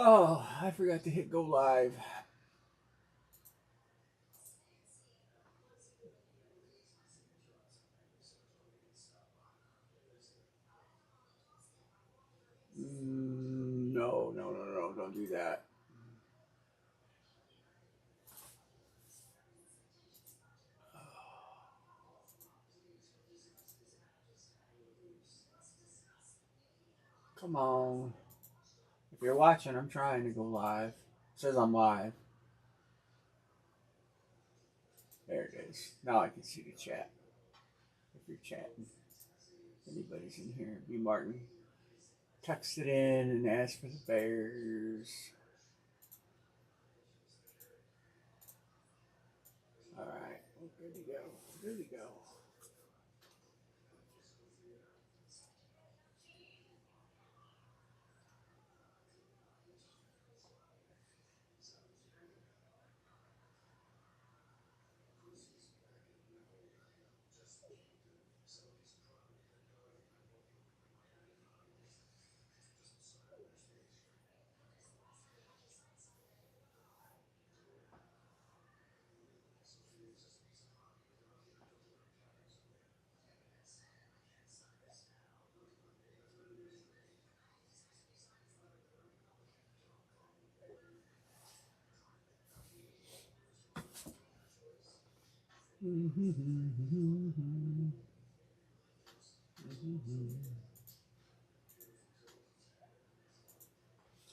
Oh, I forgot to hit go live. No, no, no, no, don't do that. Come on. If you're watching, I'm trying to go live. It says I'm live. There it is. Now I can see the chat. If you're chatting, anybody's in here. B. Martin texted in and asked for the Bears. All right, good to go. Good to go.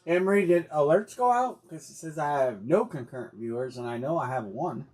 Emery, did alerts go out? Because it says I have no concurrent viewers, and I know I have one.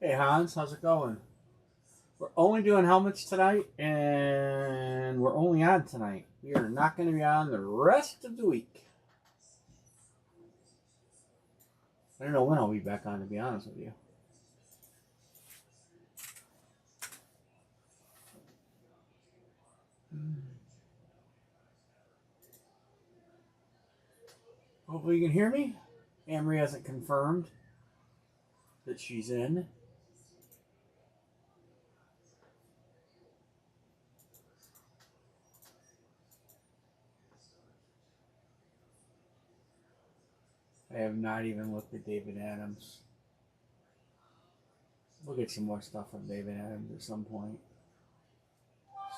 Hey Hans, how's it going? We're only doing helmets tonight, and we're only on tonight. We are not going to be on the rest of the week. I don't know when I'll be back on, to be honest with you. Hopefully you can hear me. Amory hasn't confirmed that she's in. I have not even looked at David Adams. We'll get some more stuff from David Adams at some point.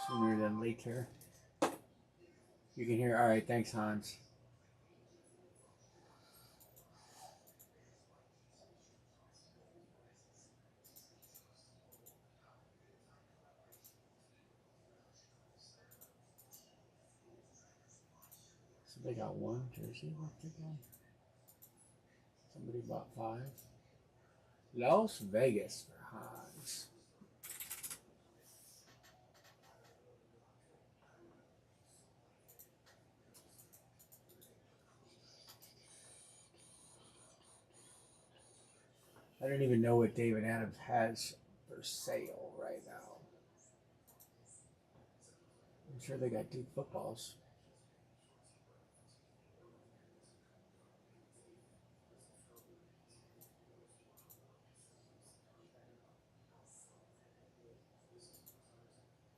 Sooner than later. You can hear. All right, thanks, Hans. So they got one jersey left again. Somebody bought 5. Las Vegas for Hans. I don't even know what David Adams has for sale right now. I'm sure they got Duke footballs.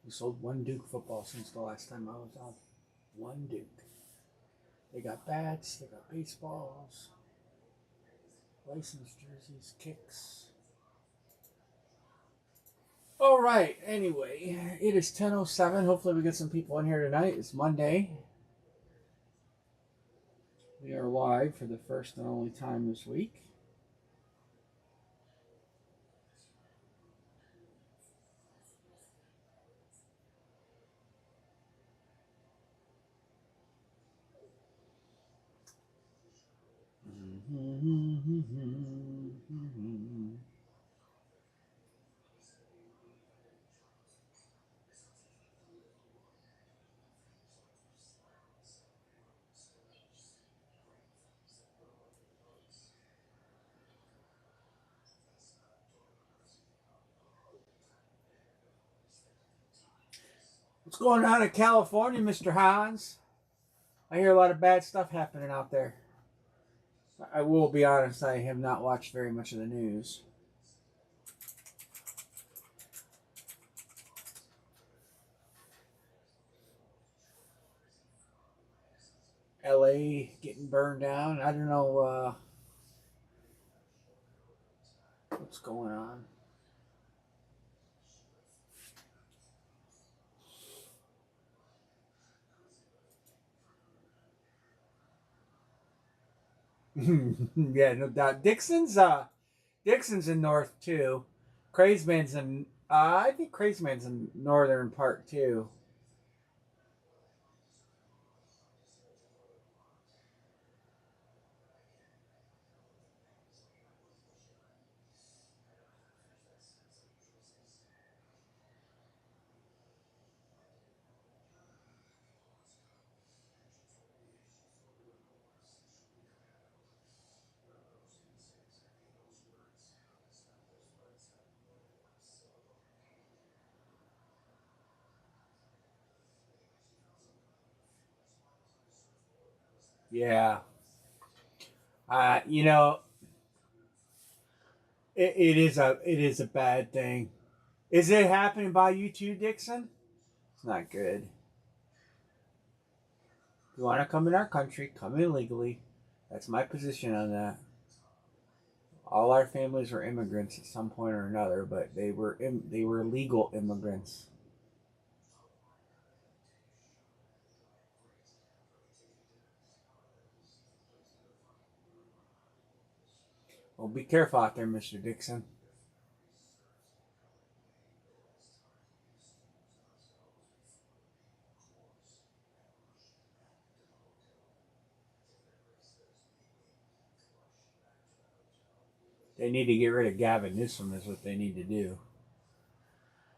We sold one Duke football since the last time I was on. One Duke. They got bats, they got baseballs, licensed jerseys, kicks. All right, anyway, it is 10:07. Hopefully we get some people in here tonight. It's Monday. We are live for the first and only time this week. What's going on in California, Mr. Hans? I hear a lot of bad stuff happening out there. I will be honest, I have not watched very much of the news. LA getting burned down. I don't know what's going on. Yeah, no doubt. Dixon's in north too. Crazeman's in I think Crazeman's in northern part too. Yeah. You know, it is a bad thing. Is it happening by you too, Dixon? It's not good. If you want to come in our country, come in legally. That's my position on that. All our families were immigrants at some point or another, but they were legal immigrants. Well, be careful out there, Mr. Dixon. They need to get rid of Gavin Newsom is what they need to do.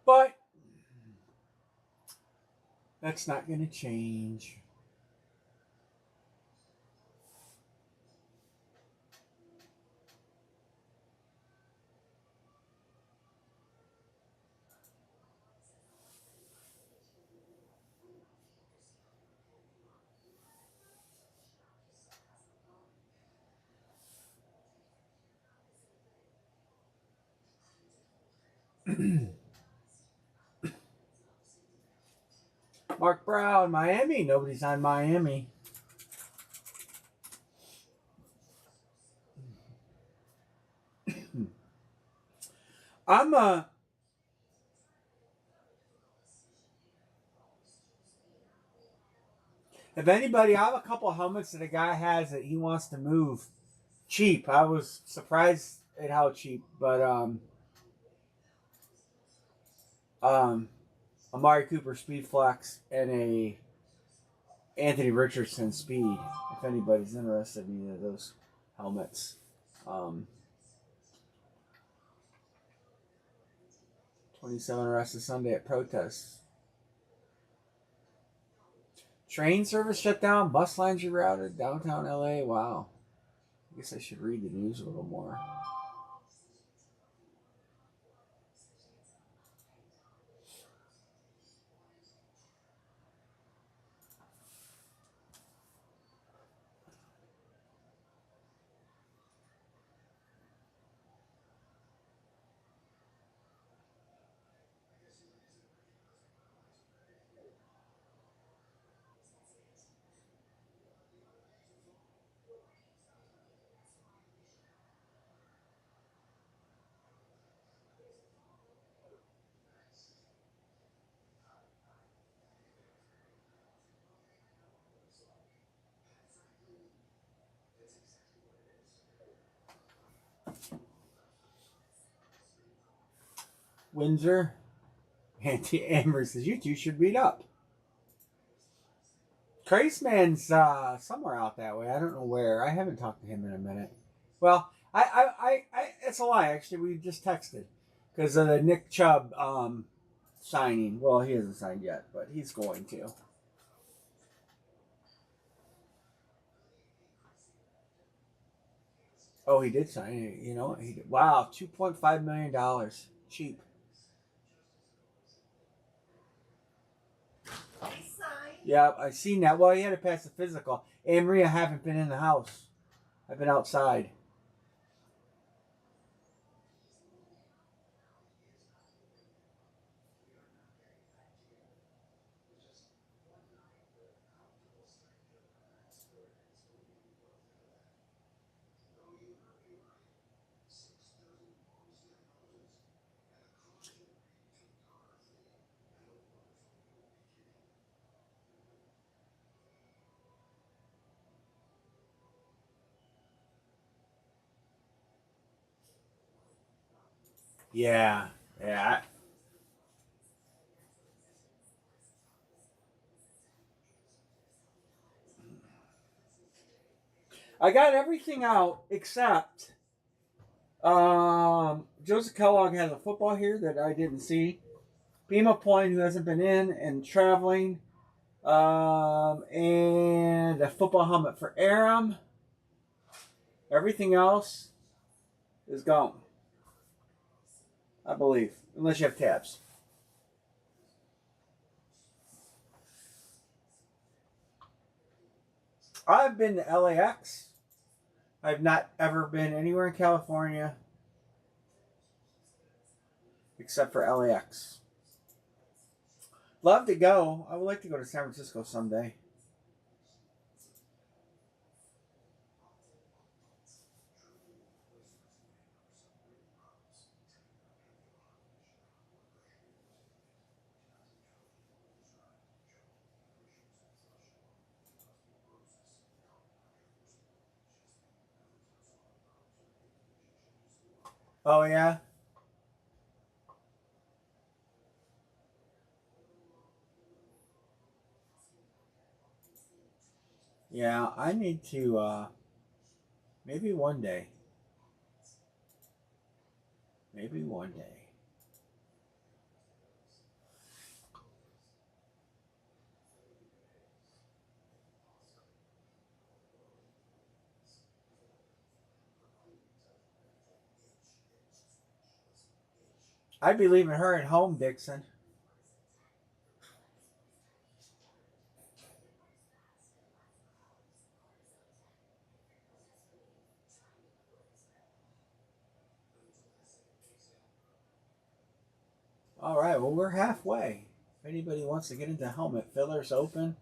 But that's not going to change. Mark Brown, Miami. Nobody's on Miami. I'm if anybody, I have a couple of helmets that a guy has that he wants to move cheap. I was surprised at how cheap, but um Amari Cooper Speed Flex and a Anthony Richardson Speed. If anybody's interested in either of those helmets, 27 arrested Sunday at protests. Train service shut down. Bus lines rerouted. Downtown LA. Wow. I guess I should read the news a little more. Windsor. Auntie Amber says you two should meet up. Traceman's somewhere out that way. I don't know where. I haven't talked to him in a minute. Well, it's a lie. Actually, we just texted because of the Nick Chubb signing. Well, he hasn't signed yet, but he's going to. Oh, he did sign it. You know, he did. Wow, $2.5 million, cheap. Yeah, I seen that. Well, he had to pass the physical. And Maria, I haven't been in the house. I've been outside. Yeah, yeah. I got everything out except Joseph Kellogg has a football here that I didn't see. Pima Point, who hasn't been in and traveling. And a football helmet for Aram. Everything else is gone, I believe, unless you have tabs. I've been to LAX. I've not ever been anywhere in California except for LAX. Love to go. I would like to go to San Francisco someday. Oh yeah, yeah. I need to. Maybe one day. Maybe one day. I'd be leaving her at home, Dixon. All right. Well, we're halfway. If anybody wants to get into helmet fillers, open.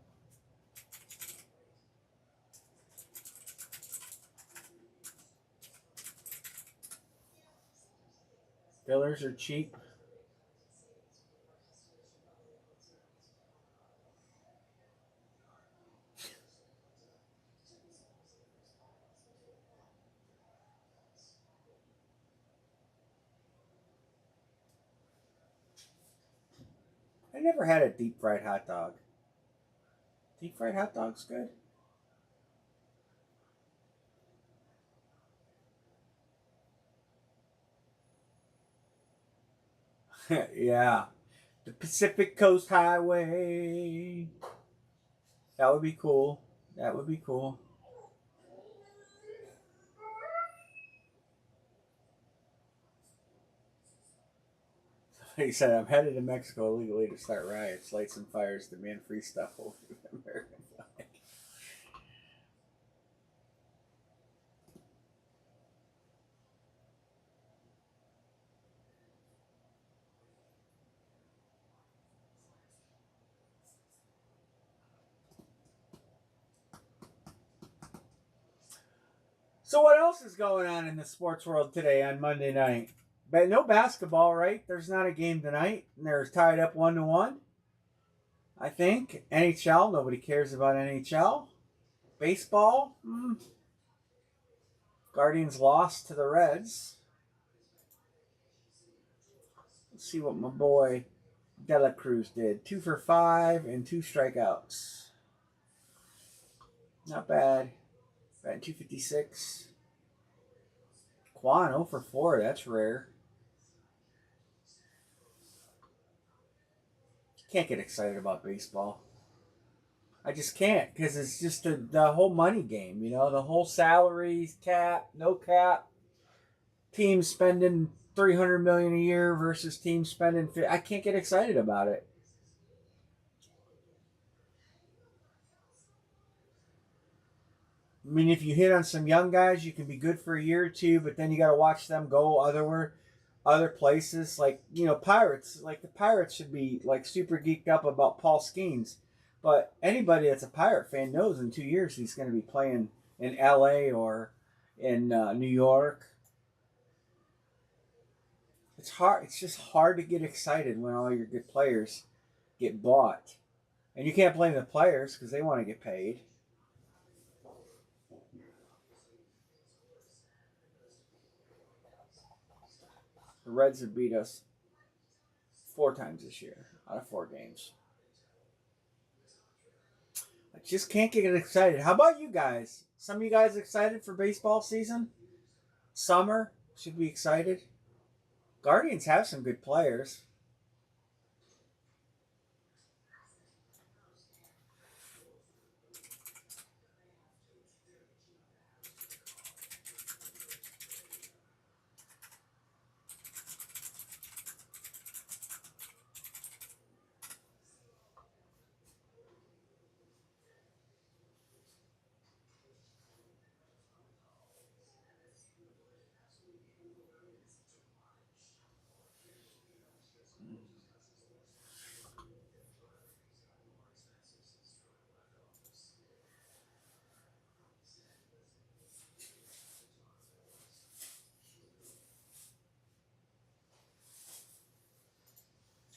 Fillers are cheap. I never had a deep fried hot dog. Deep fried hot dog's good. Yeah. The Pacific Coast Highway. That would be cool. That would be cool. He said, I'm headed to Mexico illegally to start riots, lights and fires, demand free stuff over the American flag. So, what else is going on in the sports world today on Monday night? But no basketball, right? There's not a game tonight. And they're tied up 1-1. I think. NHL, nobody cares about NHL. Baseball, Guardians lost to the Reds. Let's see what my boy Dela Cruz did. 2 for 5 and 2 strikeouts. Not bad. Batting 256. Quan 0 for 4. That's rare. Can't get excited about baseball. I just can't because it's just the whole money game. The whole salaries cap, no cap. Teams spending 300 million a year versus teams spending. I can't get excited about it. I mean, if you hit on some young guys, you can be good for a year or two, but then you got to watch them go other places. Like, Pirates. Like, the Pirates should be like super geeked up about Paul Skeens, but anybody that's a Pirate fan knows in 2 years he's going to be playing in L.A. or in New York. It's hard. It's just hard to get excited when all your good players get bought, and you can't blame the players because they want to get paid. The Reds have beat us 4 times this year out of 4 games. I just can't get excited. How about you guys? Some of you guys excited for baseball season? Summer? Should be excited. Guardians have some good players.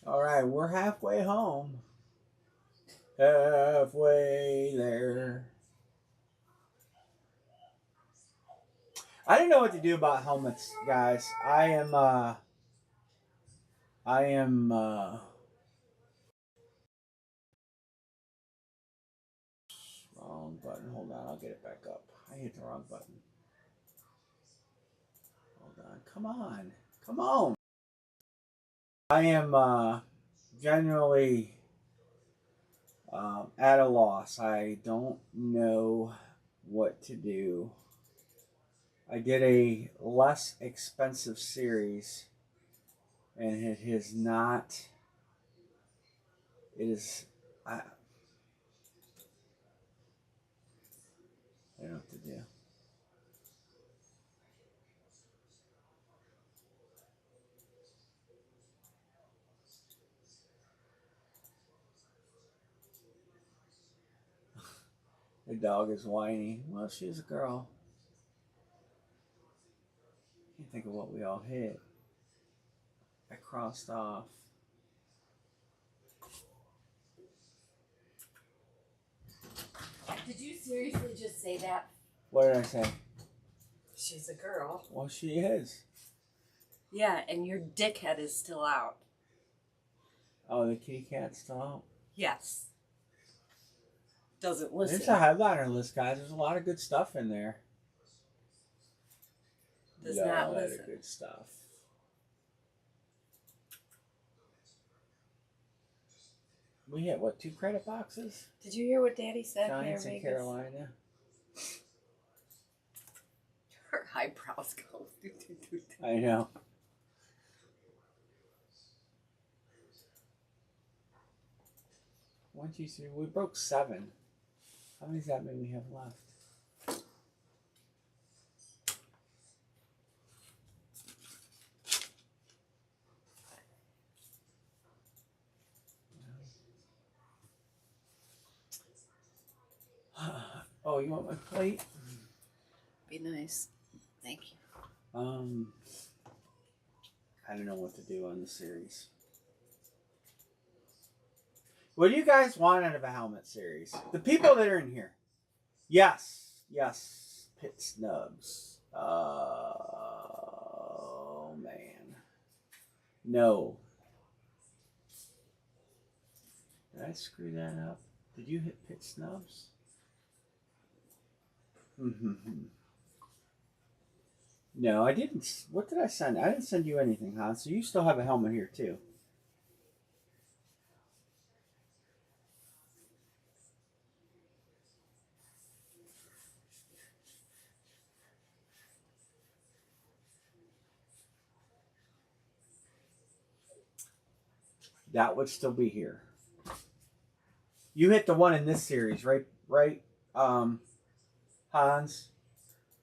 All right, we're halfway home. Halfway there. I didn't know what to do about helmets, guys. I am wrong button. Hold on, I'll get it back up. I hit the wrong button. Hold on. Come on. Come on. I am generally at a loss. I don't know what to do. I did a less expensive series, and it is not. It is. I don't know what to do. The dog is whiny. Well, she's a girl. Can't think of what we all hit. I crossed off. Did you seriously just say that? What did I say? She's a girl. Well, she is. Yeah, and your dickhead is still out. Oh, the kitty cat's still out? Yes. Doesn't listen. There's a headliner list, guys. There's a lot of good stuff in there. Does not listen. A lot of good stuff. We hit, what, 2 credit boxes? Did you hear what Daddy said? Giants in Carolina. Her eyebrows go. I know. One, two, three. We broke 7. How many does that mean we have left? Oh, you want my plate? Be nice. Thank you. I don't know what to do on the series. What do you guys want out of a helmet series? The people that are in here. Yes. Pit snubs. Oh, man. No. Did I screw that up? Did you hit pit snubs? No, I didn't. What did I send? I didn't send you anything, huh? So you still have a helmet here, too. That would still be here. You hit the one in this series, right? How Hans.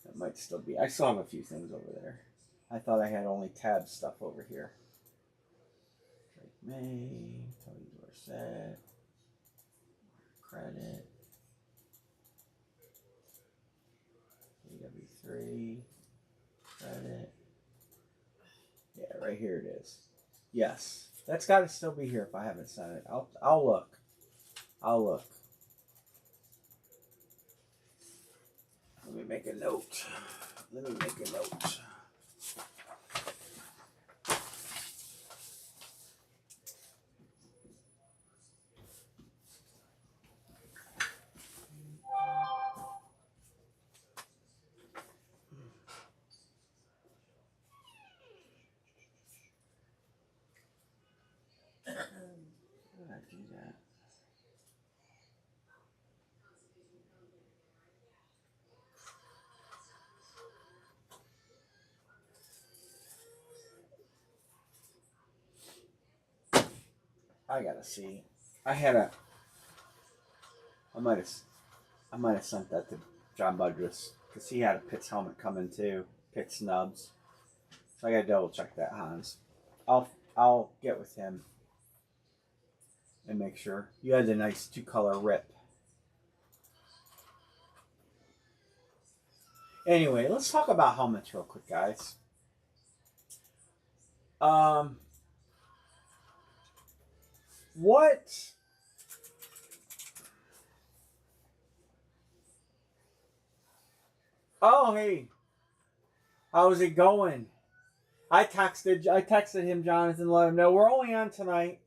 That might still be. I still have a few things over there. I thought I had only tab stuff over here. Drake May, Tony Dorsett, credit, AW3, credit. Yeah, right here it is. Yes, that's got to still be here if I haven't sent it. I'll look. I'll look. Let me make a note. Let me make a note. How did I do that? I gotta see. I might have sent that to John Budrus because he had a Pitts helmet coming too. Pitts nubs. So I gotta double check that, Hans. I'll get with him and make sure. You had a nice 2-color rip. Anyway, let's talk about helmets real quick, guys. What? Oh, hey. How's it going? I texted him, Jonathan, let him know we're only on tonight.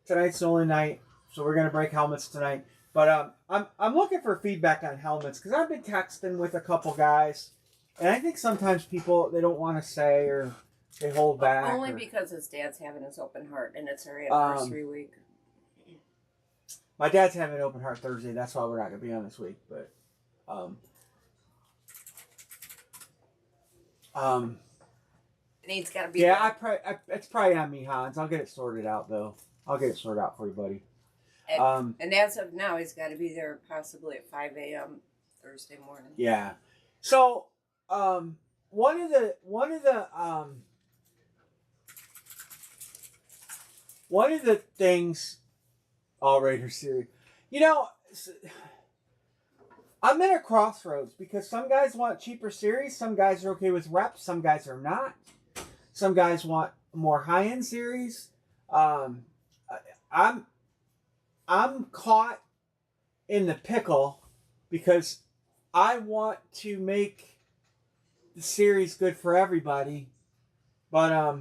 Tonight's the only night, so we're gonna break helmets tonight. But I'm looking for feedback on helmets because I've been texting with a couple guys, and I think sometimes people they don't want to say or they hold back. Only because his dad's having his open heart and it's our anniversary week. My dad's having an open heart Thursday. That's why we're not gonna be on this week. But and he's got to be. Yeah, it's probably on me, Hans. I'll get it sorted out though. I'll get it sorted out for you, buddy. And as of now, he's got to be there possibly at 5 a.m. Thursday morning. Yeah. So, one of the things, all Raider series, I'm at a crossroads because some guys want cheaper series, some guys are okay with reps, some guys are not. Some guys want more high-end series. I'm caught in the pickle because I want to make the series good for everybody, but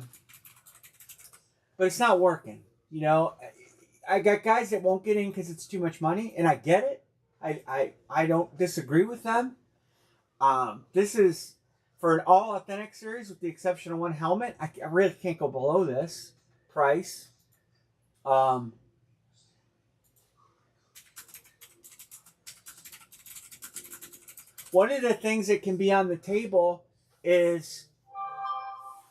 it's not working. I got guys that won't get in because it's too much money, and I get it. I don't disagree with them. This is for an all authentic series, with the exception of one helmet. I really can't go below this price. One of the things that can be on the table is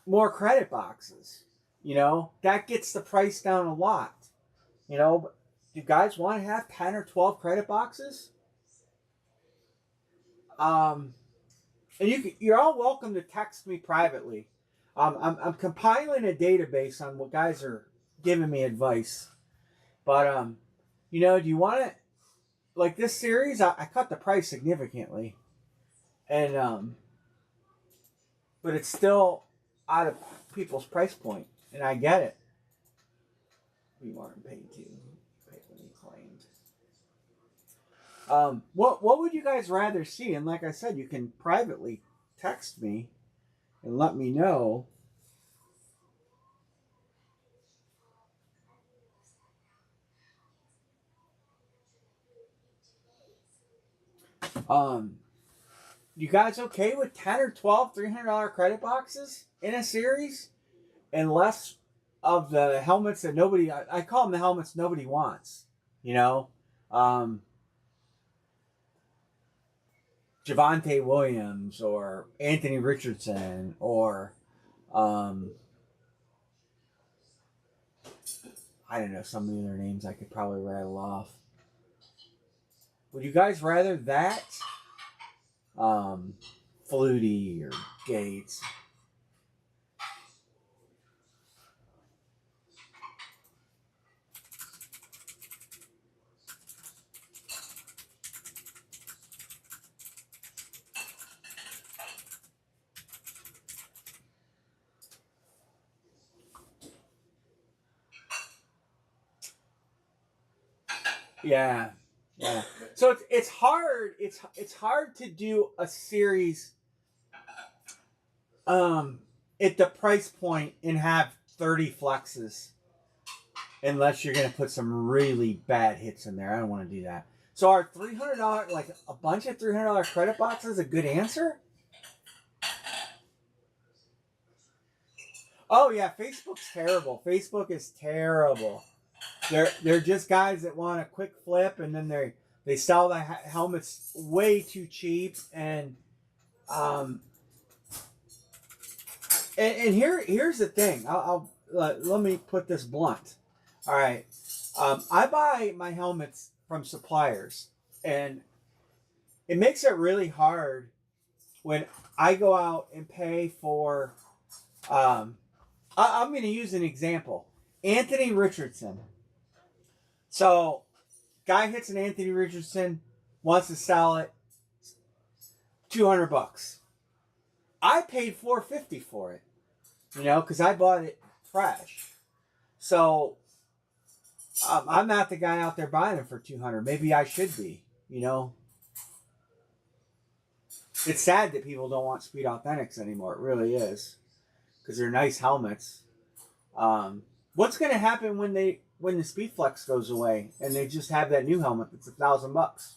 more credit boxes. That gets the price down a lot. Do guys want to have 10 or 12 credit boxes? And you're all welcome to text me privately. I'm compiling a database on what guys are giving me advice. But, do you want it? Like this series, I cut the price significantly. And, but it's still out of people's price point. And I get it. We weren't paid to. Paid when he claimed. What would you guys rather see? And like I said, you can privately text me and let me know. You guys okay with 10 or 12 $300 credit boxes in a series? And less of the helmets that nobody, I call them the helmets nobody wants. Javonte Williams or Anthony Richardson or I don't know, some of the other names I could probably rattle off. Would you guys rather that Flutie or Gates. Yeah, yeah. So it's hard. It's hard to do a series um at the price point and have 30 flexes unless you're gonna put some really bad hits in there. I don't want to do that. So are $300, like a bunch of $300 credit boxes, a good answer? Oh yeah, Facebook's terrible. Facebook is terrible. They're just guys that want a quick flip, and then they sell the helmets way too cheap, um and here's the thing. I'll let me put this blunt. All right, I buy my helmets from suppliers, and it makes it really hard when I go out and pay for. I'm going to use an example. Anthony Richardson. So, guy hits an Anthony Richardson, wants to sell it, $200. I paid $450 for it, because I bought it fresh. So, I'm not the guy out there buying them for $200. Maybe I should be. It's sad that people don't want Speed Authentics anymore. It really is, because they're nice helmets. What's going to happen when the Speedflex goes away and they just have that new helmet that's $1,000?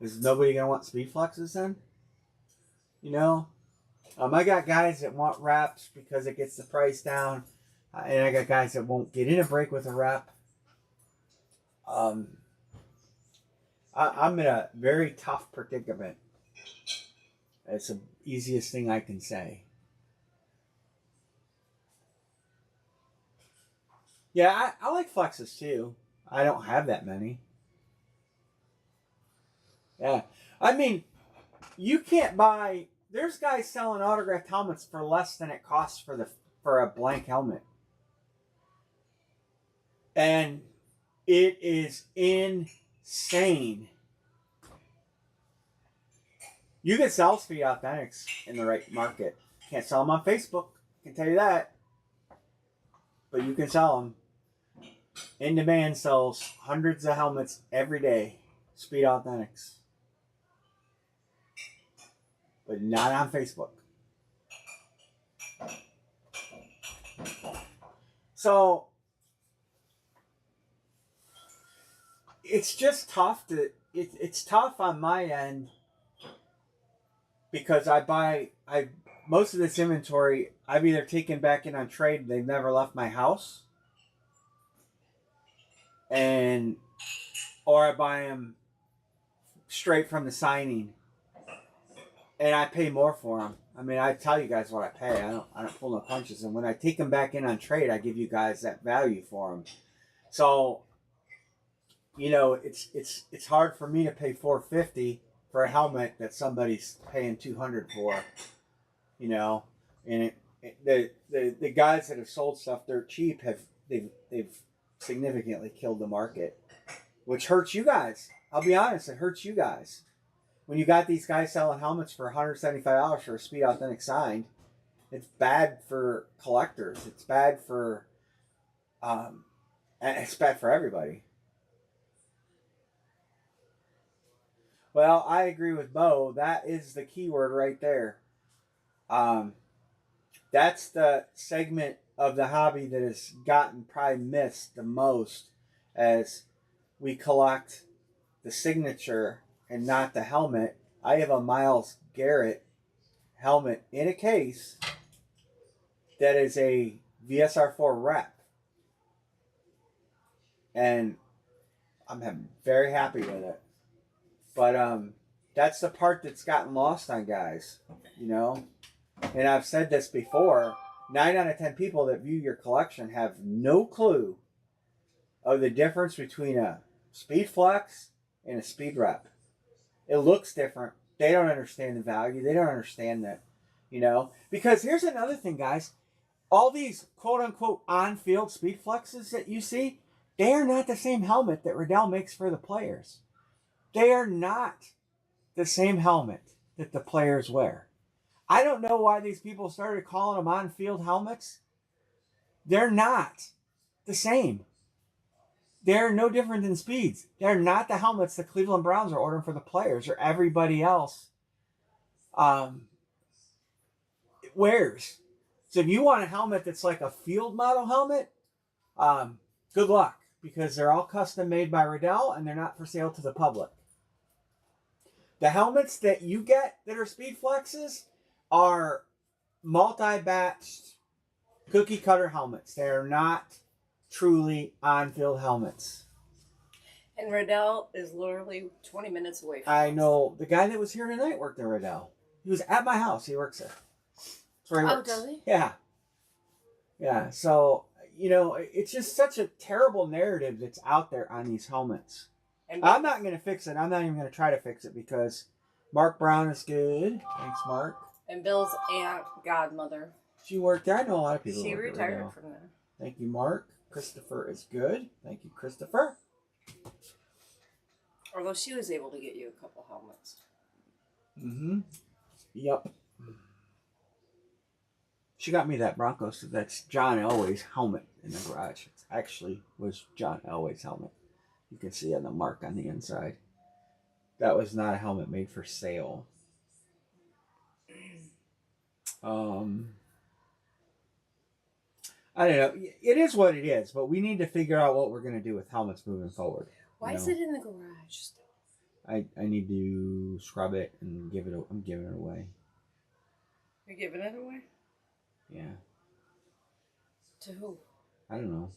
Is nobody going to want Speedflexes then? I got guys that want reps because it gets the price down, and I got guys that won't get in a break with a rep. I'm in a very tough predicament. It's the easiest thing I can say. Yeah, I like flexes too. I don't have that many. Yeah. I mean, you can't buy. There's guys selling autographed helmets for less than it costs for a blank helmet. And it is insane. You can sell Speed Authentics in the right market. Can't sell them on Facebook. I can tell you that. But you can sell them. In Demand sells hundreds of helmets every day. Speed Authentics. But not on Facebook. So it's just tough it's tough on my end, because most of this inventory I've either taken back in on trade, they've never left my house, or I buy them straight from the signing, and I pay more for them. I mean, I tell you guys what I pay. I don't pull no punches. And when I take them back in on trade, I give you guys that value for them. So, it's hard for me to pay $450 for a helmet that somebody's paying $200 for. And the guys that have sold stuff dirt cheap they've significantly killed the market, which hurts you guys. I'll be honest, it hurts you guys. When you got these guys selling helmets for $175 for a Speed Authentic signed, it's bad for collectors. It's bad for everybody. Well, I agree with Bo. That is the keyword right there. That's the segment of the hobby that has gotten probably missed the most, as we collect the signature and not the helmet. I have a Myles Garrett helmet in a case that is a VSR4 rep, and I'm very happy with it. But that's the part that's gotten lost on guys, And I've said this before, 9 out of 10 people that view your collection have no clue of the difference between a Speed Flex and a Speed Rep. It looks different, They don't understand the value. They don't understand that, Because here's another thing, guys. All these quote-unquote on-field speed flexes that you see, they are not the same helmet that Riddell makes for the players. They are not the same helmet that the players wear. I don't know why these people started calling them on-field helmets. They're not the same. They're no different than Speeds. They're not the helmets the Cleveland Browns are ordering for the players or everybody else wears. So if you want a helmet that's like a field model helmet, good luck, because they're all custom made by Riddell and they're not for sale to the public. The helmets that you get that are Speed Flexes are multi-batched cookie cutter helmets. They are not truly on-field helmets. And Riddell is literally 20 minutes away from I us. know the guy that was here tonight worked at Riddell. He was at my house. He works there. That's where he works. Does he? Yeah. Yeah. So, it's just such a terrible narrative that's out there on these helmets. And I'm not going to fix it. I'm not even going to try to fix it because Mark Brown is good. Thanks, Mark. And Bill's aunt, godmother. She worked there. I know a lot of people. She retired from there. Thank you, Mark. Christopher is good. Thank you, Christopher. Although she was able to get you a couple helmets. Mm-hmm. Yep. She got me that Broncos. That's John Elway's helmet in the garage. It actually was John Elway's helmet. You can see on the mark on the inside. That was not a helmet made for sale. I don't know. It is what it is, but we need to figure out what we're going to do with helmets moving forward. Why is it in the garage still? I need to scrub it and I'm giving it away. You're giving it away? Yeah. To who? I don't know.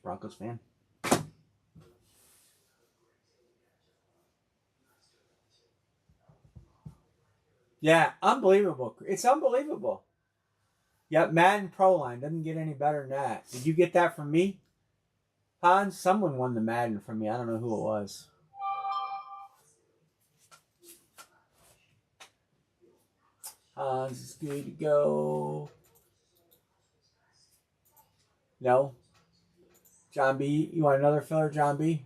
Broncos fan. Yeah, unbelievable. It's unbelievable. Yep, Madden Pro Line doesn't get any better than that. Did you get that from me? Hans, someone won the Madden from me. I don't know who it was. Hans is good to go. No? John B. You want another filler, John B?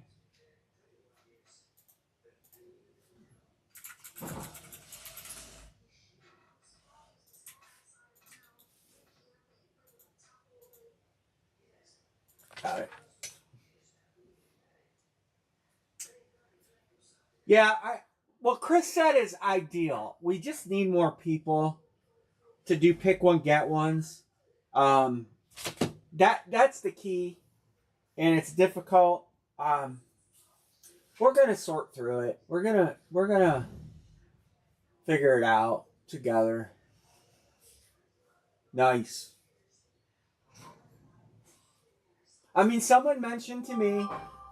Got it. Yeah, what Chris said is ideal. We just need more people to do pick one, get ones. That's the key, and it's difficult. We're gonna sort through it. We're gonna figure it out together. Nice. I mean, someone mentioned to me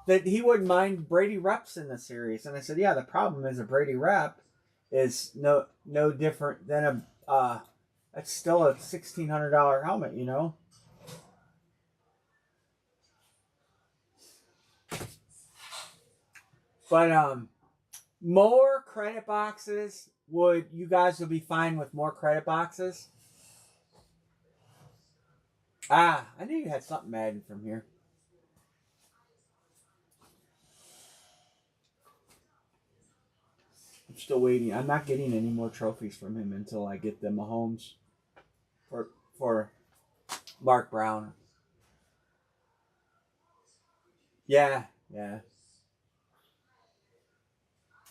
that he wouldn't mind Brady reps in the series, and I said, yeah, the problem is a Brady rep is no different than it's still a $1,600 helmet, But more credit boxes. You guys would be fine with more credit boxes? I knew you had something Madden from here. I'm still waiting. I'm not getting any more trophies from him until I get the Mahomes for Mark Brown. Yeah.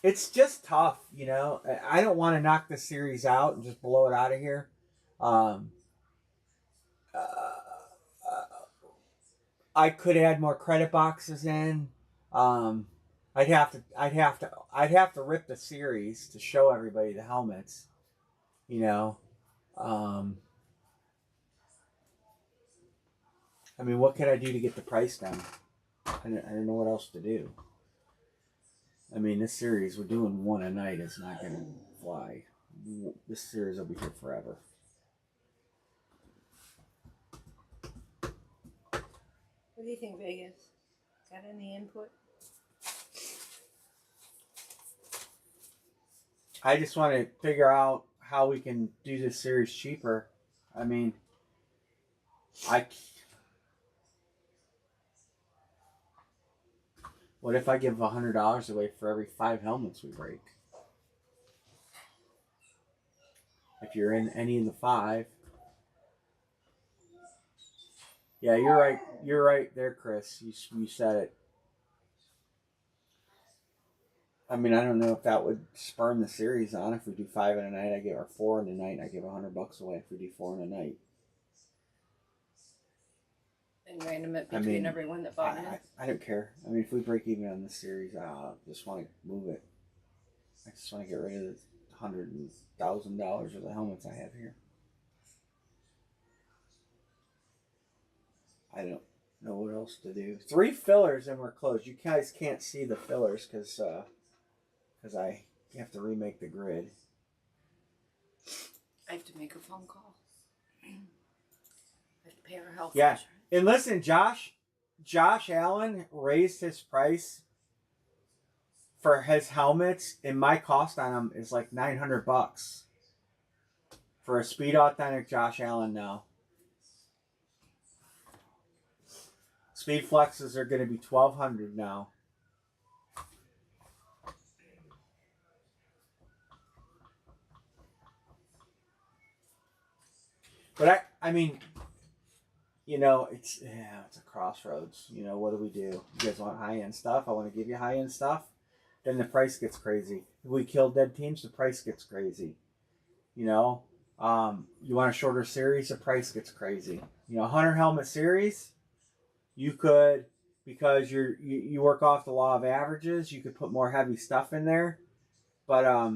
It's just tough, I don't want to knock the series out and just blow it out of here. I could add more credit boxes in. I'd have to rip the series to show everybody the helmets. I mean, what could I do to get the price down? I don't know what else to do. I mean, this series, we're doing one a night. It's not going to fly. This series will be here forever. What do you think, Vegas? Got any input? I just want to figure out how we can do this series cheaper. I mean, I. What if I give $100 away for every 5 helmets we break? If you're in any of the 5. Yeah, you're right. You're right there, Chris. You said it. I mean, I don't know if that would spurn the series on. If we do 5 in a night, I give or 4 in a night, I give $100 away. If we do 4 in a night, And random it between everyone that bought it. I don't care. I mean, if we break even on this series, I just want to move it. I just want to get rid of the $100,000 of the helmets I have here. I don't know what else to do. 3 fillers and we're closed. You guys can't see the fillers because I have to remake the grid. I have to make a phone call. I have to pay our health Yeah. insurance. And listen, Josh Allen raised his price for his helmets, and my cost on them is like $900 for a Speed Authentic Josh Allen now. Speed Flexes are going to be $1,200 now. But I mean, you know, it's a crossroads. You know, what do we do? You guys want high-end stuff? I want to give you high-end stuff. Then the price gets crazy. If we kill dead teams, the price gets crazy. You know, you want a shorter series, the price gets crazy. You know, 100 helmet series, you could, because you work off the law of averages, you could put more heavy stuff in there. But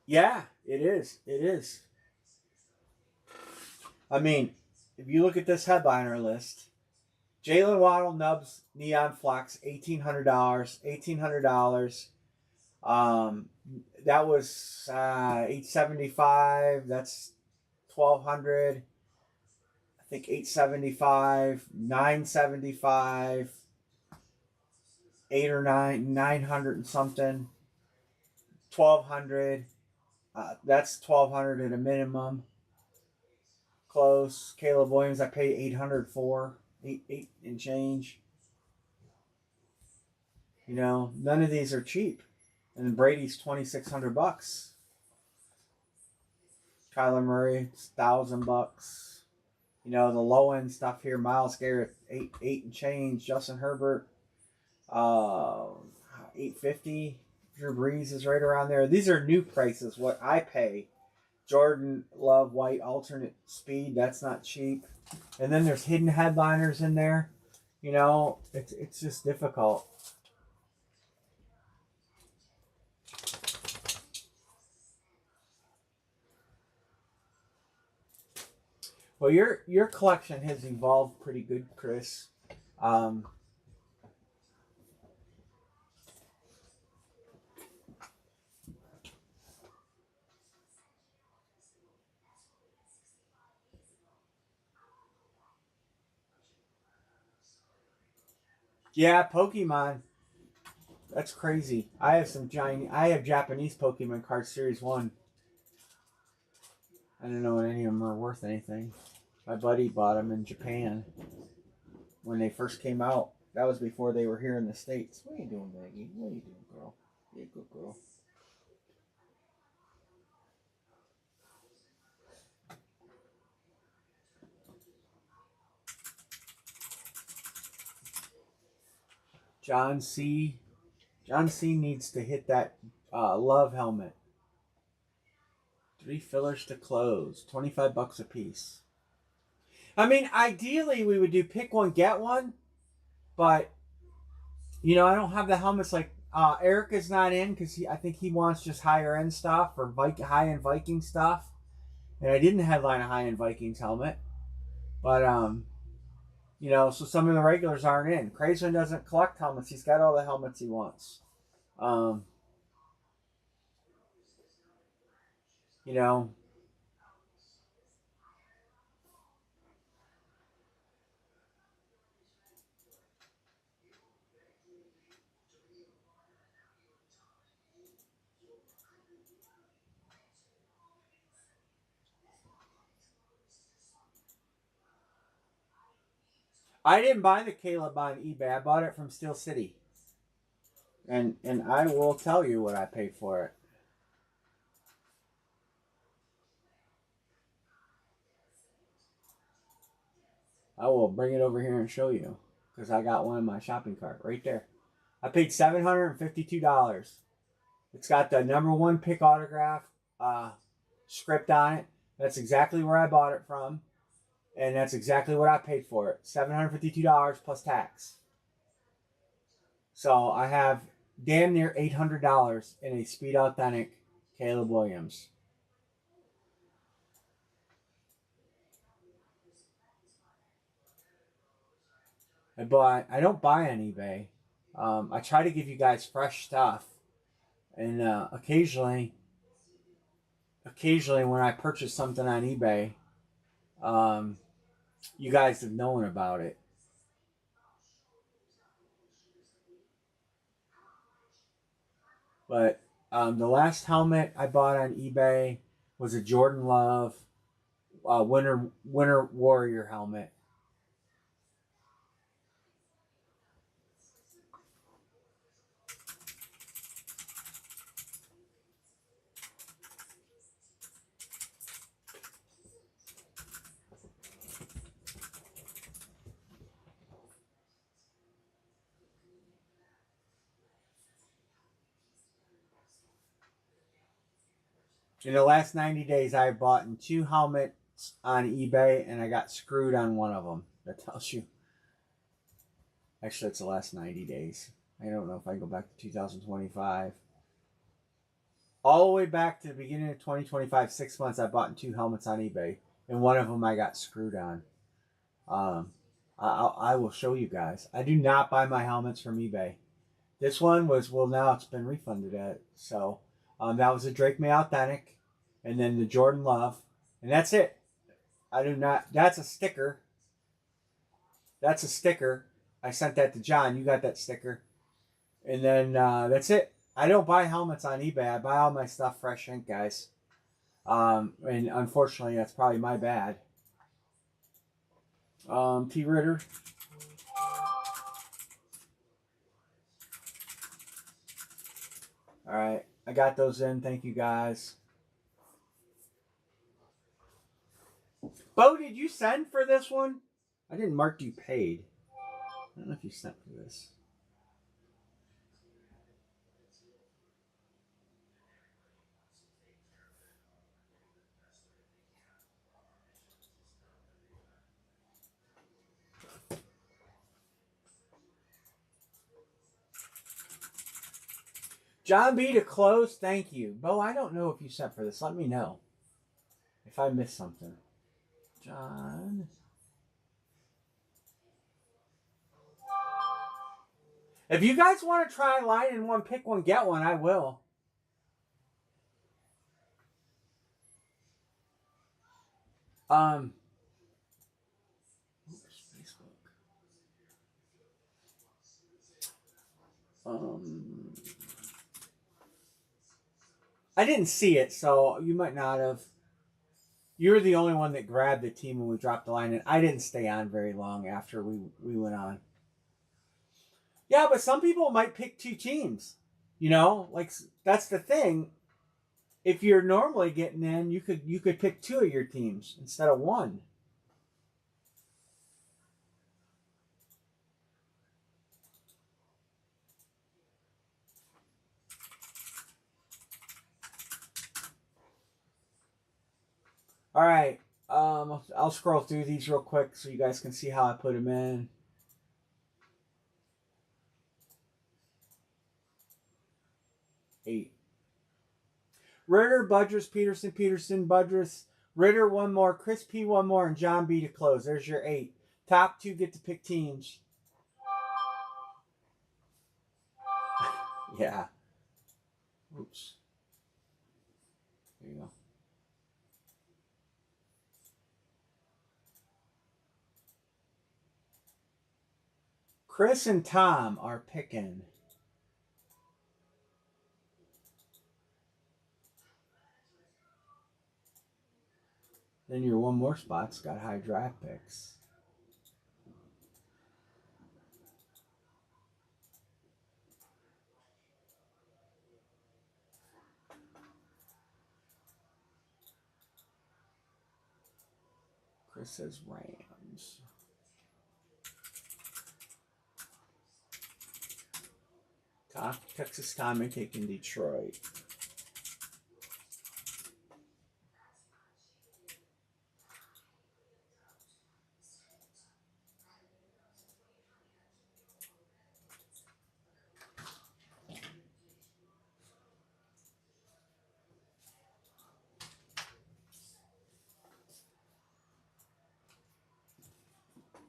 yeah, it is. It is. I mean, if you look at this headliner list, Jalen Waddle Nubs Neon Flex, $1,800. $1,800. That was $875. That's $1,200. I think $875, $975, 8 or 900 and something. $1,200. That's $1,200 at a minimum. Close. Caleb Williams, I paid $800 for. Eight and change. You know, none of these are cheap. And then Brady's $2,600. Kyler Murray, $1,000. You know, the low end stuff here, Myles Garrett, eight and change. Justin Herbert, $850. Drew Brees is right around there. These are new prices. What I pay. Jordan Love White alternate speed. That's not cheap. And then there's hidden headliners in there. You know, it's just difficult. Well, your collection has evolved pretty good, Chris. Yeah, Pokemon. That's crazy. I have Japanese Pokemon cards Series 1. I don't know if any of them are worth anything. My buddy bought them in Japan when they first came out. That was before they were here in the States. What are you doing, Maggie? What are you doing, girl? Be a good girl. John C. needs to hit that love helmet. 3 fillers to close. $25 a piece. I mean, ideally we would do pick one, get one. But, you know, I don't have the helmets like Eric is not in because I think he wants just higher end stuff or high-end Viking stuff. And I didn't headline a high-end Vikings helmet. But, you know, so some of the regulars aren't in. Crazen doesn't collect helmets. He's got all the helmets he wants. You know, I didn't buy the Caleb on eBay. I bought it from Steel City. And I will tell you what I paid for it. I will bring it over here and show you. Because I got one in my shopping cart right there. I paid $752. It's got the #1 pick autograph script on it. That's exactly where I bought it from. And that's exactly what I paid for it. $752 plus tax. So I have damn near $800 in a Speed Authentic Caleb Williams. I don't buy on eBay. I try to give you guys fresh stuff. And occasionally when I purchase something on eBay, you guys have known about it. But the last helmet I bought on eBay was a Jordan Love Winter Warrior helmet. In the last 90 days, I bought 2 helmets on eBay, and I got screwed on one of them. That tells you. Actually, it's the last 90 days. I don't know if I go back to 2025. All the way back to the beginning of 2025, 6 months, I bought 2 helmets on eBay, and one of them I got screwed on. I will show you guys. I do not buy my helmets from eBay. This one was, well, now it's been refunded at. So that was a Drake May Authentic, and then the Jordan Love, and that's it. I do not. That's a sticker. That's a sticker. I sent that to John. You got that sticker, and then that's it. I don't buy helmets on eBay. I buy all my stuff fresh ink, guys. And unfortunately, that's probably my bad. T. Ritter. All right, I got those in. Thank you, guys. Bo, did you send for this one? I didn't mark you paid. I don't know if you sent for this. John B. to close, thank you. Bo, I don't know if you sent for this. Let me know if I missed something. John. If you guys want to try line in one, pick one, get one, I will. Oops, Facebook. I didn't see it, so you might not have. You're the only one that grabbed the team when we dropped the line, and I didn't stay on very long after we went on. Yeah, but some people might pick 2 teams. You know, like that's the thing. If you're normally getting in, you could pick 2 of your teams instead of 1. All right. I'll scroll through these real quick so you guys can see how I put them in. Eight. Ritter, Budrus, Peterson, Budrus, Ritter, 1 more, Chris P, 1 more, and John B to close. There's your 8. Top 2 get to pick teams. Yeah. Oops. There you go. Chris and Tom are picking. Then your 1 more spot's got high draft picks. Chris says Rams. Texas Tommy taking Detroit.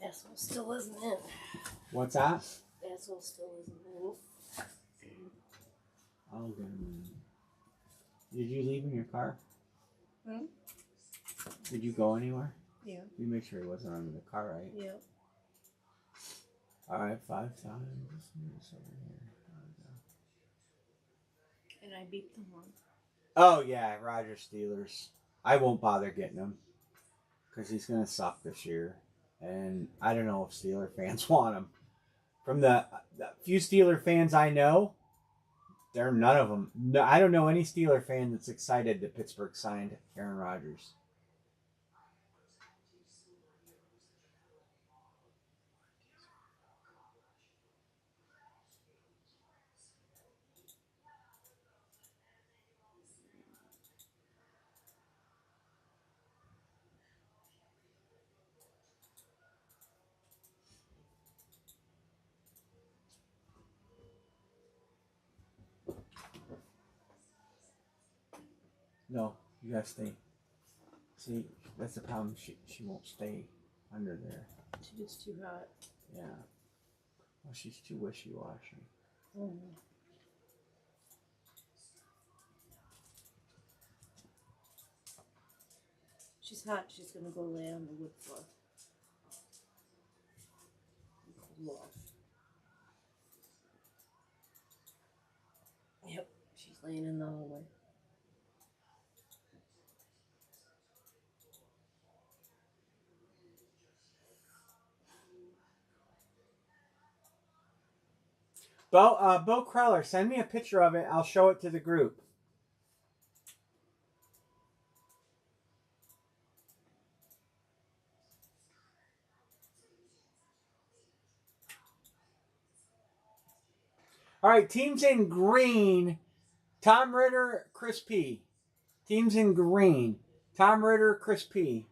Asshole still isn't in. What's that? Asshole still isn't in. I'll get him. Did you leave in your car? Hmm? Did you go anywhere? Yeah. You make sure he wasn't under the car, right? Yeah. All right, 5 times. This over here. And I beat the one. Oh yeah, Roger Steelers. I won't bother getting him because he's gonna suck this year, and I don't know if Steeler fans want him. From the few Steeler fans I know, there are none of them. No, I don't know any Steeler fan that's excited that Pittsburgh signed Aaron Rodgers. No, you gotta stay. See, that's the problem. She won't stay under there. She gets too hot. Yeah. Well, she's too wishy-washy. Mm. She's hot. She's gonna go lay on the wood floor. Cool off. Yep. She's laying in the hallway. Bo Kreller, send me a picture of it. I'll show it to the group. All right, teams in green. Tom Ritter, Chris P. Teams in green. Tom Ritter, Chris P.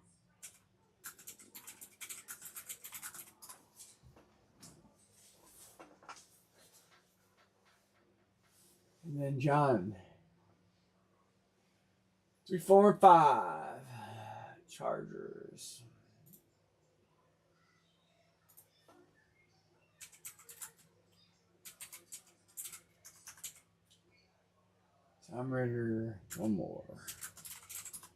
And then John. 3, 4, and 5. Chargers. Tom Ritter, one more.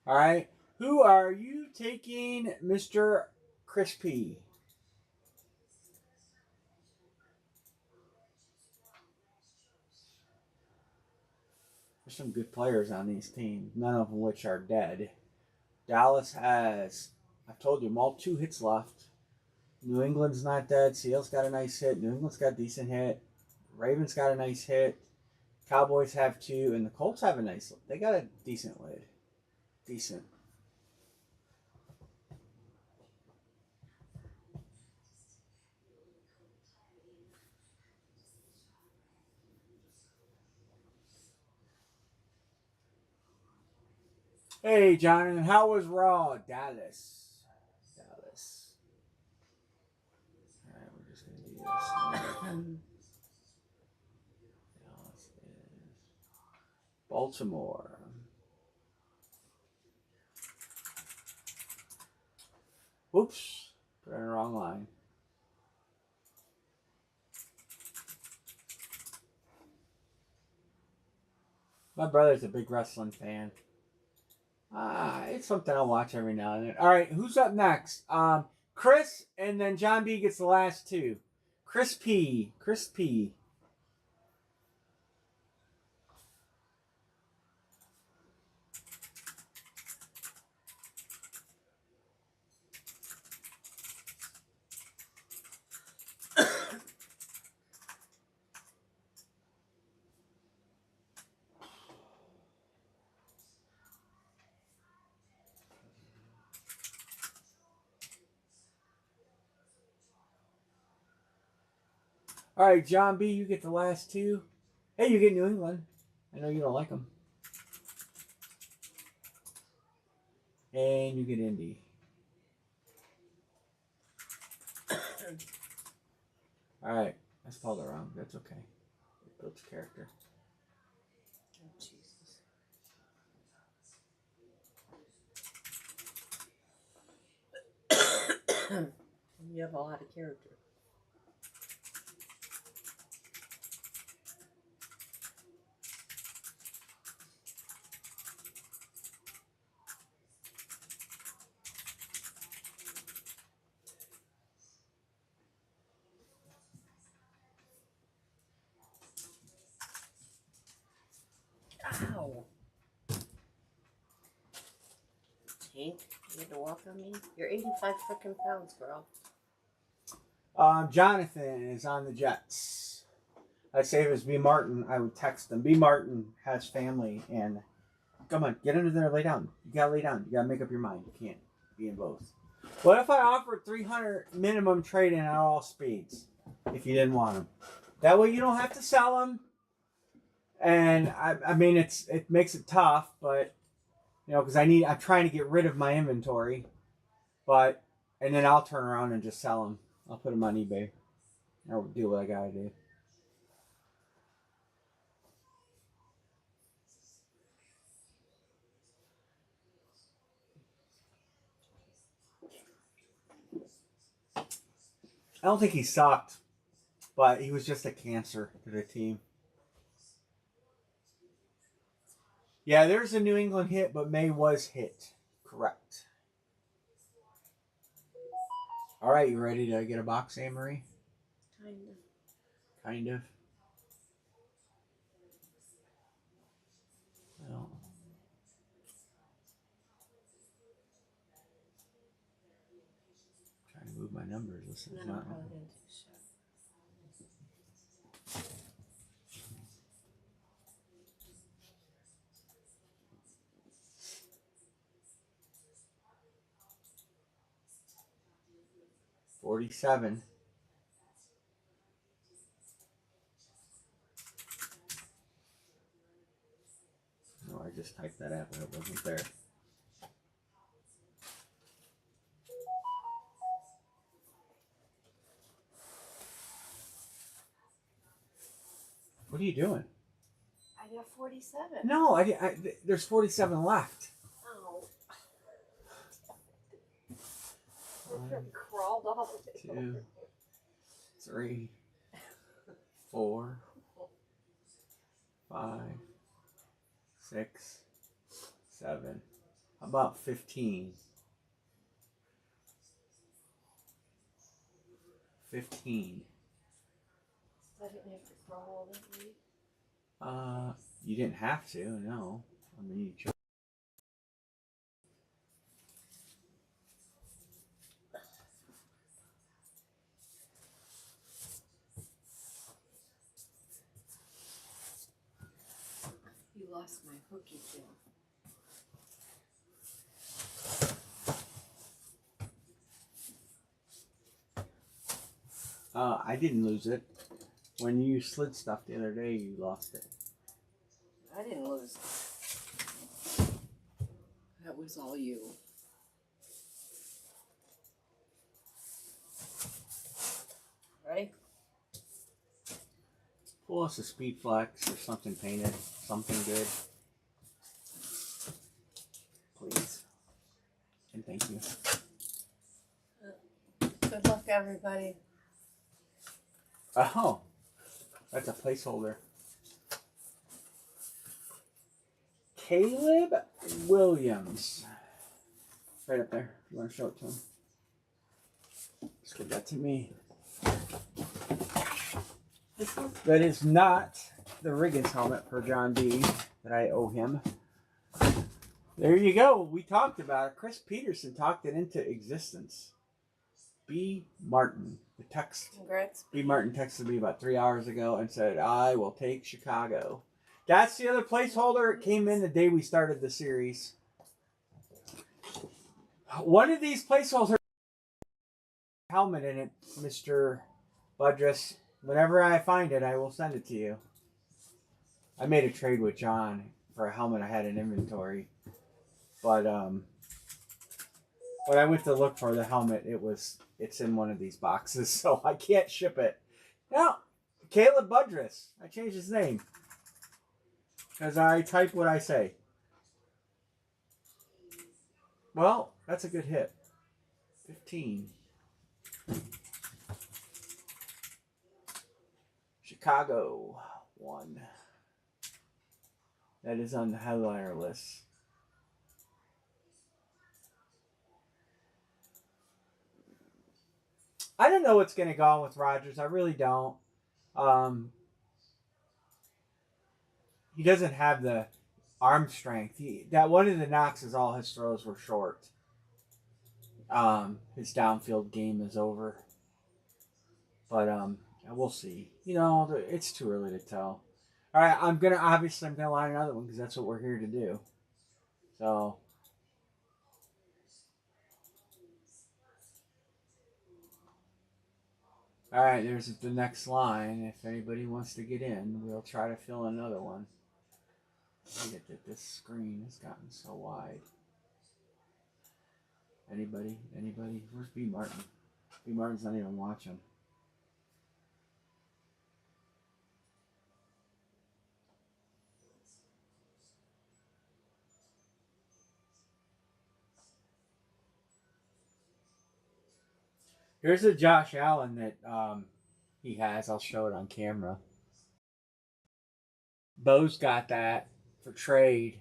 All right. Who are you taking, Mr. Chris P? There's some good players on these teams, none of which are dead. Dallas has, I've told you, all 2 hits left. New England's not dead. Seattle's got a nice hit. New England's got a decent hit. Ravens got a nice hit. Cowboys have 2, and the Colts have a nice. They got a decent lid. Decent. Hey, Jonathan, how was Raw? Dallas. All right, we're just gonna do this. Dallas is Baltimore. Whoops, put it in the wrong line. My brother's a big wrestling fan. It's something I'll watch every now and then. All right, who's up next? Chris, and then John B gets the last 2. Chris P. All right, John B., you get the last two. Hey, you get New England. I know you don't like them. And you get Indy. All right. I spelled it wrong. That's okay. It builds character. Oh, Jesus. You have a lot of character. Ow. Tank, you had to walk on me? You're 85 freaking pounds, girl. Jonathan is on the Jets. I'd say if it was B. Martin, I would text him. B. Martin has family, and come on, get under there, lay down. You gotta lay down. You gotta make up your mind. You can't be in both. What if I offered 300 minimum trade-in at all speeds if you didn't want them? That way you don't have to sell them. And I mean, it makes it tough, but you know, because I'm trying to get rid of my inventory, and then I'll turn around and just sell them. I'll put them on eBay. I'll do what I gotta do. I don't think he sucked, but he was just a cancer to the team. Yeah, there's a New England hit, but May was hit. Correct. All right, you ready to get a box, Anne-Marie? Kind of. Kind of. Well, trying to move my numbers. This is not. 47. No, I just typed that out, but it wasn't there. What are you doing? I got 47. No, there's 47 left. Oh. Crawled off. 2, 3, 4, 5, 6, 7. How about 15? 15. I didn't have to crawl all that way. You didn't have to, no. I mean, you chose. You lost my hooky tail. I didn't lose it. When you slid stuff the other day, you lost it. I didn't lose it. That was all you. Right? Pull us a Speed Flex or something painted. Something good. Please. And thank you. Good luck, everybody. Oh, that's a placeholder. Caleb Williams. Right up there. You want to show it to him? Just give that to me. That is not the Riggins helmet for John D that I owe him. There you go. We talked about it. Chris Peterson talked it into existence. B. Martin. The text. Congrats. B. Martin texted me about 3 hours ago and said, I will take Chicago. That's the other placeholder. It came in the day we started the series. One of these placeholders helmet in it, Mr. Budress. Whenever I find it, I will send it to you. I made a trade with John for a helmet I had in inventory, but when I went to look for the helmet, it's in one of these boxes, so I can't ship it. Now, Caleb Budress, I changed his name because I type what I say. Well, that's a good hit. 15. Chicago, 1. That is on the headliner list. I don't know what's going to go on with Rodgers. I really don't. He doesn't have the arm strength. That one of the knocks is all his throws were short. His downfield game is over. But we'll see. You know, it's too early to tell. All right, I'm gonna line another one because that's what we're here to do. So. All right, there's the next line. If anybody wants to get in, we'll try to fill another one. I get that this screen has gotten so wide. Anybody? Where's B. Martin? B. Martin's not even watching. Here's a Josh Allen that he has. I'll show it on camera. Bo's got that for trade.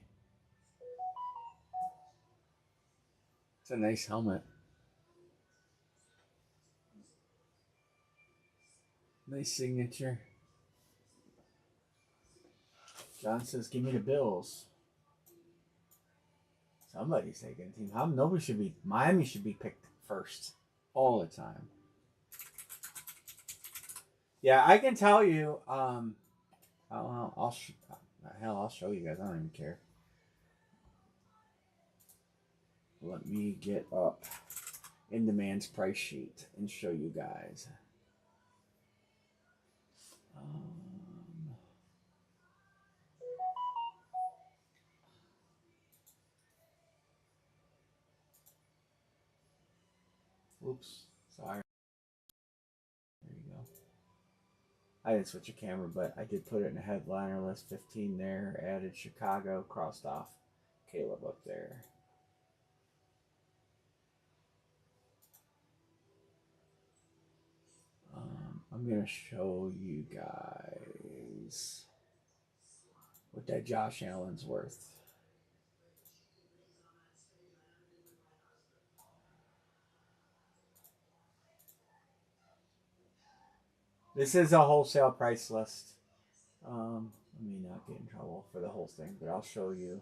It's a nice helmet. Nice signature. John says, "Give me the Bills." Somebody's taking a team. Nobody should be. Miami should be picked first all the time. Yeah, I can tell you. I'll show you guys. I don't even care. Let me get up in the man's price sheet and show you guys. Oops, sorry. There you go. I didn't switch a camera, but I did put it in a headliner list. 15 there. Added Chicago. Crossed off Caleb up there. I'm going to show you guys what that Josh Allen's worth. This is a wholesale price list. Let me not get in trouble for the whole thing, but I'll show you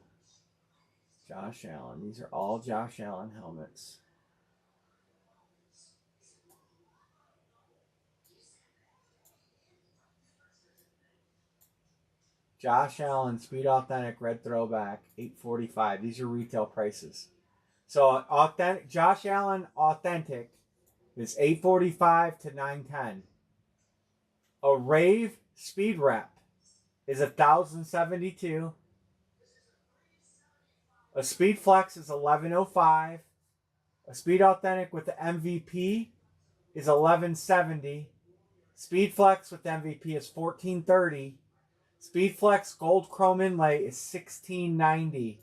Josh Allen. These are all Josh Allen helmets. Josh Allen Speed Authentic Red Throwback, $845. These are retail prices. So authentic Josh Allen Authentic is $845 to $910. A Rave Speed Rep is $1,072. A Speed Flex is $1,105. A Speed Authentic with the MVP is $1,170. Speed Flex with the MVP is $1,430. Speed Flex Gold Chrome Inlay is $1,690.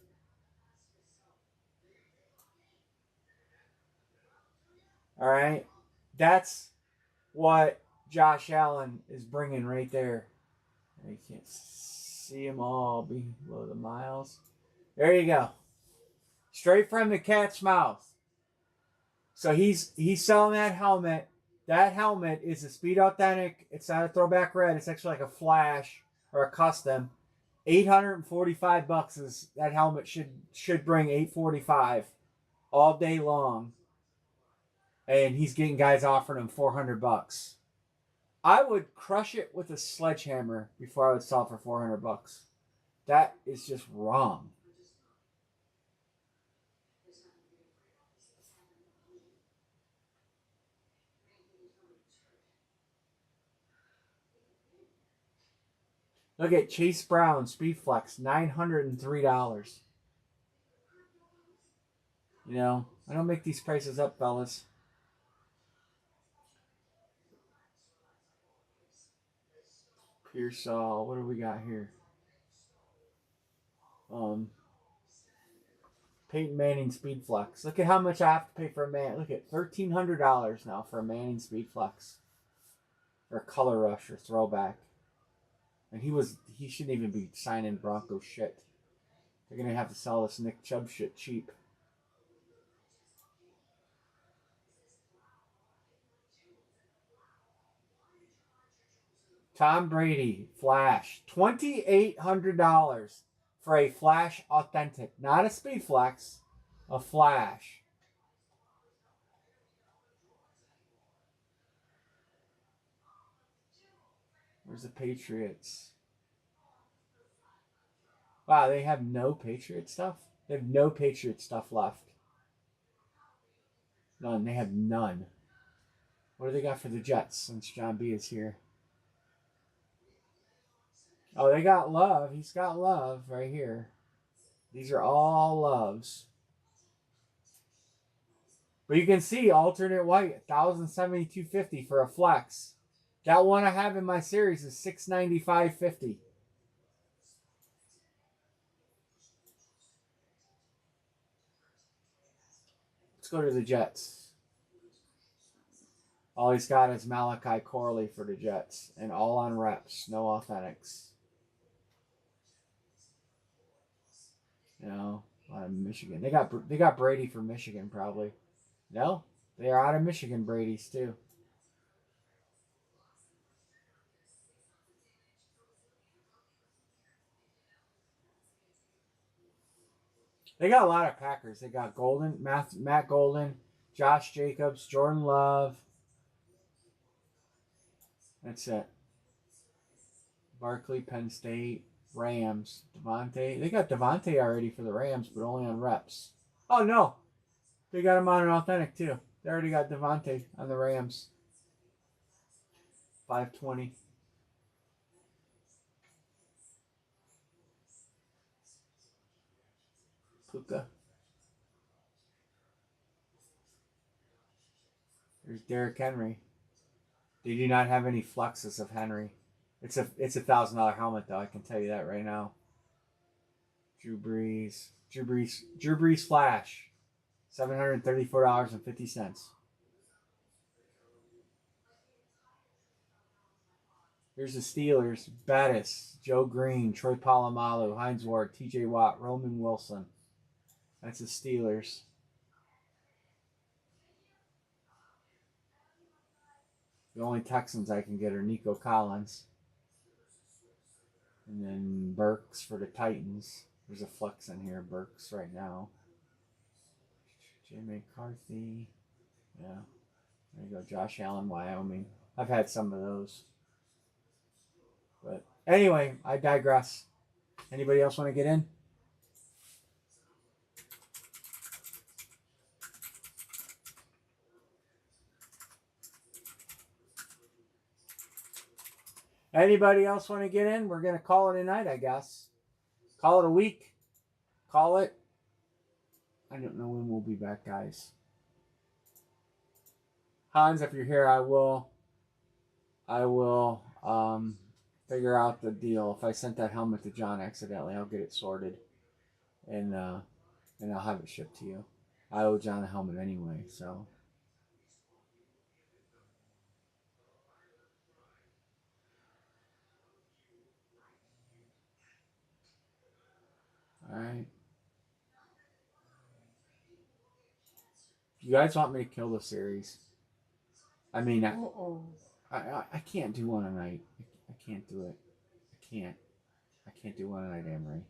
All right, that's what Josh Allen is bringing right there. You can't see them all below the miles. There you go. Straight from the cat's mouth. So he's selling that helmet. That helmet is a Speed Authentic. It's not a throwback red. It's actually like a flash or a custom. $845 is that helmet should bring $845 all day long. And he's getting guys offering him $400. I would crush it with a sledgehammer before I would sell for $400. That is just wrong. Look at Chase Brown Speedflex, $903. You know, I don't make these prices up, fellas. Pearsall, what do we got here? Peyton Manning Speedflex. Look at how much I have to pay for a man. Look at $1,300 now for a Manning Speedflex. Or Color Rush or Throwback. And he shouldn't even be signing Broncos shit. They're gonna have to sell this Nick Chubb shit cheap. Tom Brady Flash, $2,800 for a Flash Authentic, not a Speedflex, a Flash. Where's the Patriots? Wow, they have no Patriot stuff? They have no Patriot stuff left. None. They have none. What do they got for the Jets since John B is here? Oh, they got Love. He's got Love right here. These are all Loves. But you can see alternate white, $1,072.50 for a flex. That one I have in my series is $695.50. Let's go to the Jets. All he's got is Malachi Corley for the Jets, and all on reps, no authentics. You know, Michigan. They got Brady for Michigan probably. No, they are out of Michigan Brady's too. They got a lot of Packers. They got Golden, Matt Golden, Josh Jacobs, Jordan Love. That's it. Barkley, Penn State, Rams, Devontae. They got Devontae already for the Rams, but only on reps. Oh no, they got him on an authentic too. They already got Devontae on the Rams. 520. Puka. There's Derrick Henry. They do not have any flexes of Henry. It's a $1,000 helmet though. I can tell you that right now. Drew Brees Flash, $734.50. Here's the Steelers: Bettis, Joe Green, Troy Polamalu, Hines Ward, T.J. Watt, Roman Wilson. That's the Steelers. The only Texans I can get are Nico Collins. And then Burks for the Titans. There's a flex in here, Burks, right now. Jay McCarthy. Yeah. There you go. Josh Allen, Wyoming. I've had some of those. But anyway, I digress. Anybody else want to get in? Anybody else want to get in? We're going to call it a night, I guess. Call it a week. Call it. I don't know when we'll be back, guys. Hans, if you're here, I will figure out the deal. If I sent that helmet to John accidentally, I'll get it sorted. And I'll have it shipped to you. I owe John a helmet anyway, so. Alright. You guys want me to kill the series? I mean, I can't do one a night. I can't do it. I can't do one a night, Amory.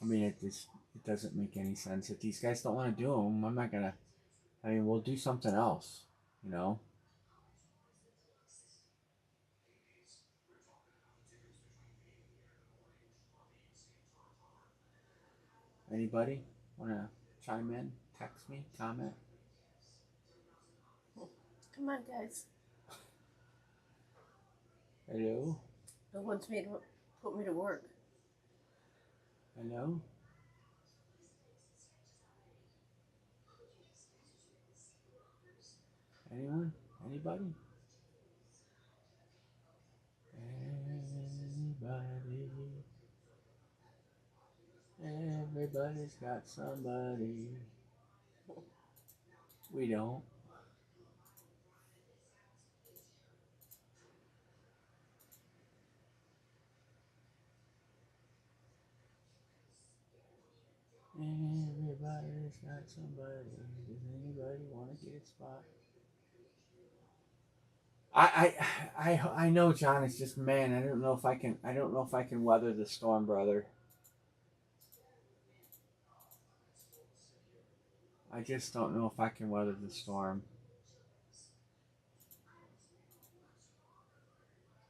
I mean, it doesn't make any sense. If these guys don't want to do them, I'm not gonna. I mean, we'll do something else, you know. Anybody want to chime in, text me, comment? Come on, guys. Hello? Who wants me to put me to work? Hello? Anyone? Anybody? Anybody? Everybody's got somebody. We don't. Everybody's got somebody. Does anybody want to get a spot? I know, John. It's just, man. I don't know if I can. I don't know if I can weather the storm, brother. I just don't know if I can weather the storm.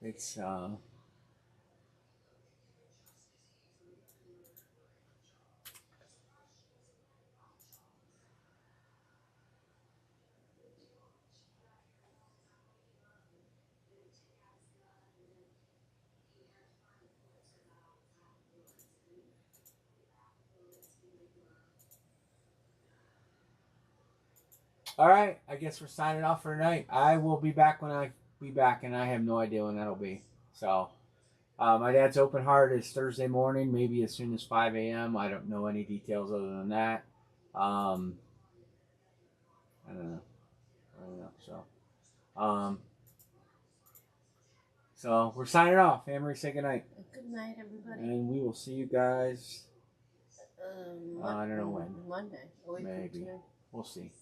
It's all right. I guess we're signing off for tonight. I will be back when I be back, and I have no idea when that'll be. So, my dad's open heart is Thursday morning, maybe as soon as 5 a.m. I don't know any details other than that. I don't know. I don't know. So we're signing off. Anne-Marie, say goodnight. Good night, everybody. And we will see you guys. I don't know when. Monday. Maybe. We'll see.